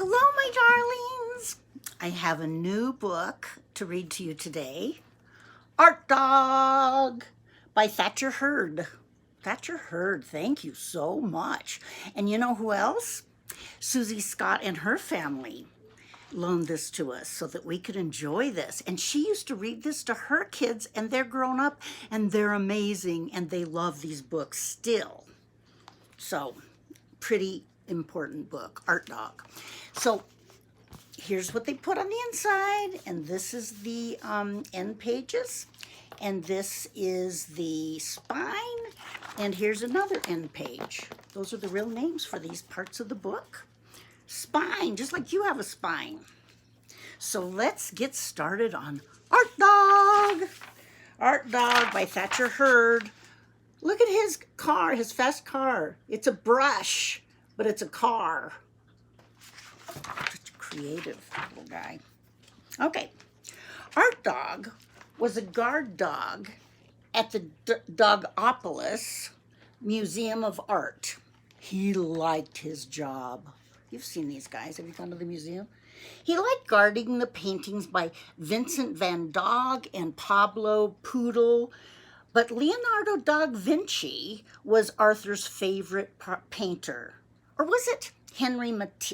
Hello, my darlings. I have a new book to read to you today. Art Dog by Thatcher Hurd. Thatcher Hurd, thank you so much. And you know who else? Susie Scott and her family loaned this to us so that we could enjoy this. And she used to read this to her kids, and they're grown up and they're amazing and they love these books still. So, pretty important book, Art Dog. So here's what they put on the inside, and this is the end pages, and this is the spine, and here's another end page. Those are the real names for these parts of the book. Spine, just like you have a spine. So let's get started on Art Dog. Art Dog by Thatcher Hurd. Look at his car, his fast car. It's a brush, but it's a car. Such a creative little guy. Okay. Art Dog was a guard dog at the Dogopolis Museum of Art. He liked his job. You've seen these guys. Have you gone to the museum? He liked guarding the paintings by Vincent van Gogh and Pablo Poodle. But Leonardo da Vinci was Arthur's favorite painter. Or was it Henry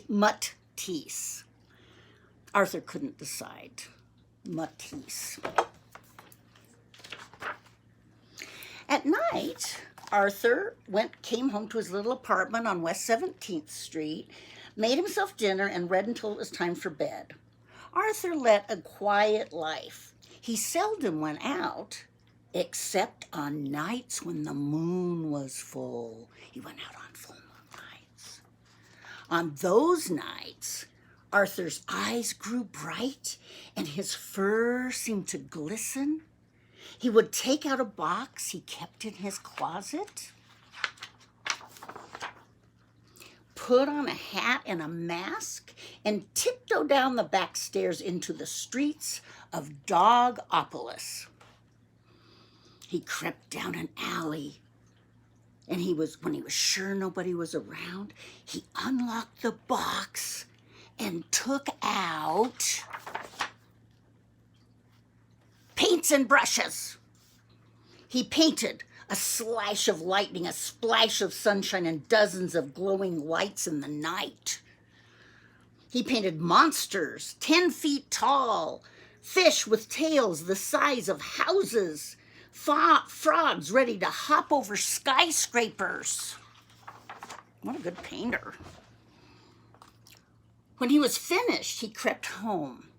Matisse? Arthur couldn't decide. Matisse. At night, Arthur came home to his little apartment on West 17th Street, made himself dinner, and read until it was time for bed. Arthur led a quiet life. He seldom went out, except on nights when the moon was full. He went out on full moon nights. On those nights, Arthur's eyes grew bright and his fur seemed to glisten. He would take out a box he kept in his closet, put on a hat and a mask, and tiptoe down the back stairs into the streets of Dogopolis. He crept down an alley, and when he was sure nobody was around, he unlocked the box and took out paints and brushes. He painted a slash of lightning, a splash of sunshine, and dozens of glowing lights in the night. He painted monsters 10 feet tall, fish with tails the size of houses, frogs ready to hop over skyscrapers. What a good painter. When he was finished, he crept home,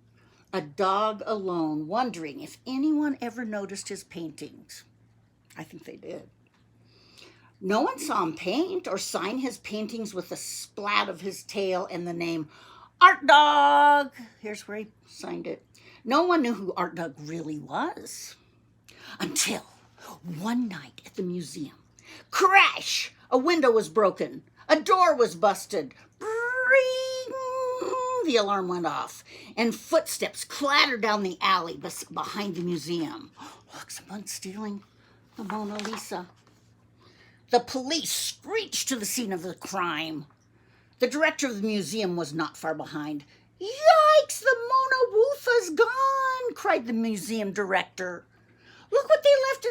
a dog alone, wondering if anyone ever noticed his paintings. I think they did. No one saw him paint or sign his paintings with a splat of his tail and the name Art Dog. Here's where he signed it. No one knew who Art Dog really was. Until one night at the museum, crash! A window was broken. A door was busted. Bring! The alarm went off, and footsteps clattered down the alley behind the museum. Look, someone's stealing the Mona Lisa. The police screeched to the scene of the crime. The director of the museum was not far behind. Yikes, the Mona Wolfa's gone, cried the museum director. Look what they left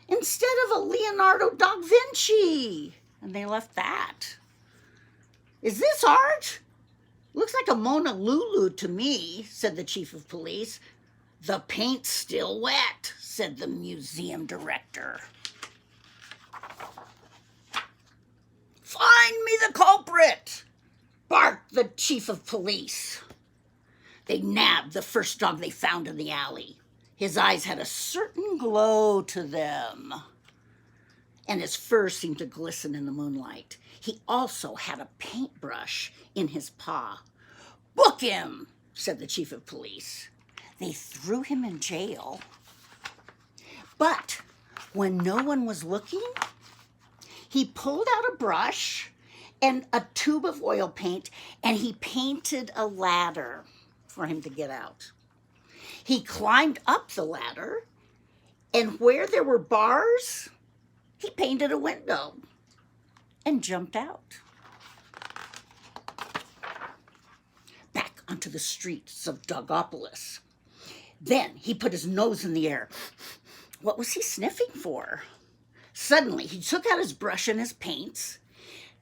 instead of a Leonardo da Vinci. And they left that. Is this art? Looks like a Mona Lulu to me, said the chief of police. The paint's still wet, said the museum director. Find me the culprit, barked the chief of police. They nabbed the first dog they found in the alley. His eyes had a certain glow to them, and his fur seemed to glisten in the moonlight. He also had a paintbrush in his paw. Book him, said the chief of police. They threw him in jail. But when no one was looking, he pulled out a brush and a tube of oil paint, and he painted a ladder for him to get out. He climbed up the ladder, and where there were bars, he painted a window and jumped out. into the streets of Dogopolis. Then he put his nose in the air. What was he sniffing for? Suddenly, he took out his brush and his paints.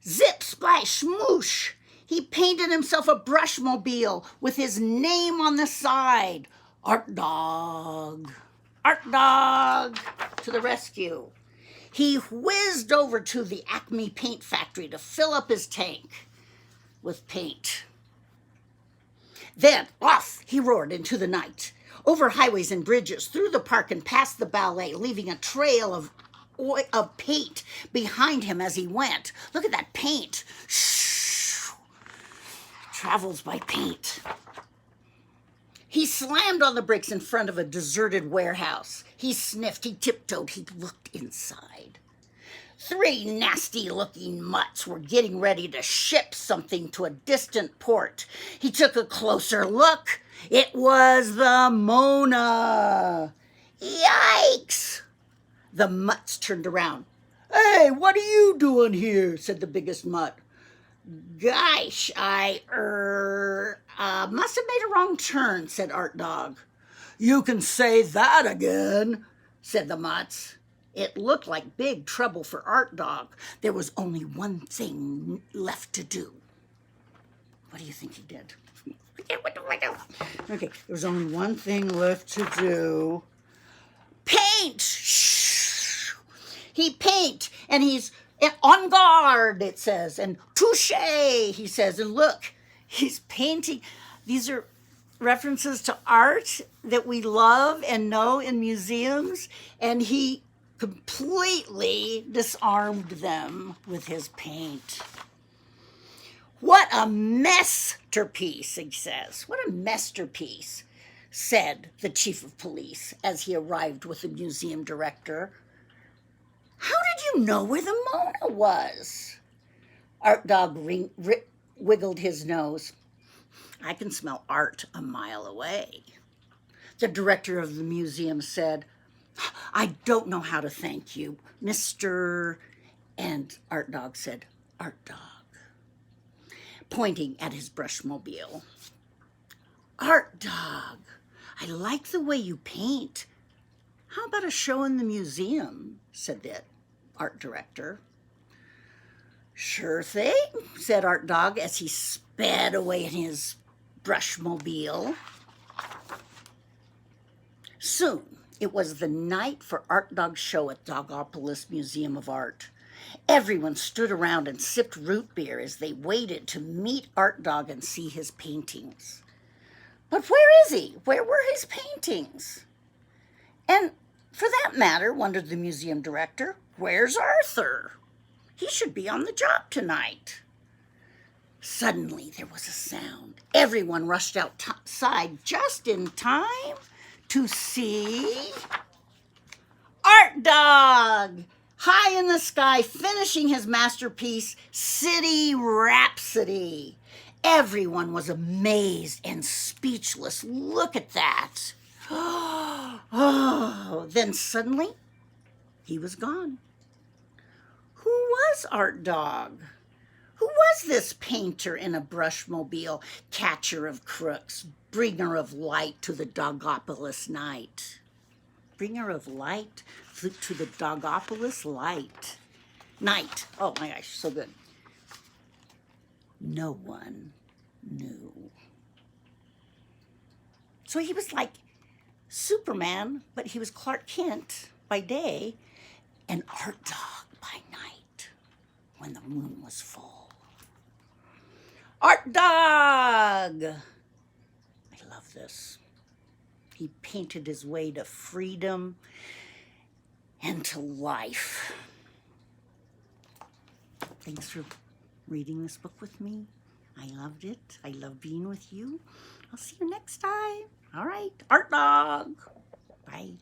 Zip, splash, smoosh! He painted himself a brushmobile with his name on the side. Art Dog! Art Dog! To the rescue. He whizzed over to the Acme paint factory to fill up his tank with paint. Then off he roared into the night, over highways and bridges, through the park and past the ballet, leaving a trail of paint behind him as he went. Look at that paint. Shh. Travels by paint. He slammed on the brakes in front of a deserted warehouse. He sniffed, he tiptoed, he looked inside. 3 nasty-looking mutts were getting ready to ship something to a distant port. He took a closer look. It was the Mona. Yikes! The mutts turned around. "Hey, what are you doing here?" said the biggest mutt. "Gosh, I must have made a wrong turn," said Art Dog. "You can say that again," said the mutts. It looked like big trouble for Art Dog. There was only one thing left to do. What do you think he did? Okay, there was only one thing left to do. Paint! Shh! He paint, and he's on guard, it says, and touche, he says, and look, he's painting. These are references to art that we love and know in museums, and he completely disarmed them with his paint. "What a masterpiece," he says. "What a masterpiece," said the chief of police as he arrived with the museum director. "How did you know where the Mona was?" Art Dog wiggled his nose. "I can smell art a mile away." The director of the museum said, "I don't know how to thank you, Mr." And Art Dog said, "Art Dog," pointing at his brushmobile. "Art Dog, I like the way you paint. How about a show in the museum?" said the art director. "Sure thing," said Art Dog as he sped away in his brushmobile. Soon, it was the night for Art Dog's show at Dogopolis Museum of Art. Everyone stood around and sipped root beer as they waited to meet Art Dog and see his paintings. But where is he? Where were his paintings? And for that matter, wondered the museum director, where's Arthur? He should be on the job tonight. Suddenly, there was a sound. Everyone rushed outside just in time to see Art Dog, high in the sky, finishing his masterpiece, City Rhapsody. Everyone was amazed and speechless. Look at that. Oh, then suddenly, he was gone. Who was Art Dog? Who was this painter in a brushmobile, catcher of crooks, bringer of light to the Dogopolis night? Bringer of light to the Dogopolis night. Oh my gosh, so good. No one knew. So he was like Superman, but he was Clark Kent by day and Art Dog by night when the moon was full. Art Dog! I love this. He painted his way to freedom and to life. Thanks for reading this book with me. I loved it. I love being with you. I'll see you next time. All right, Art Dog. Bye.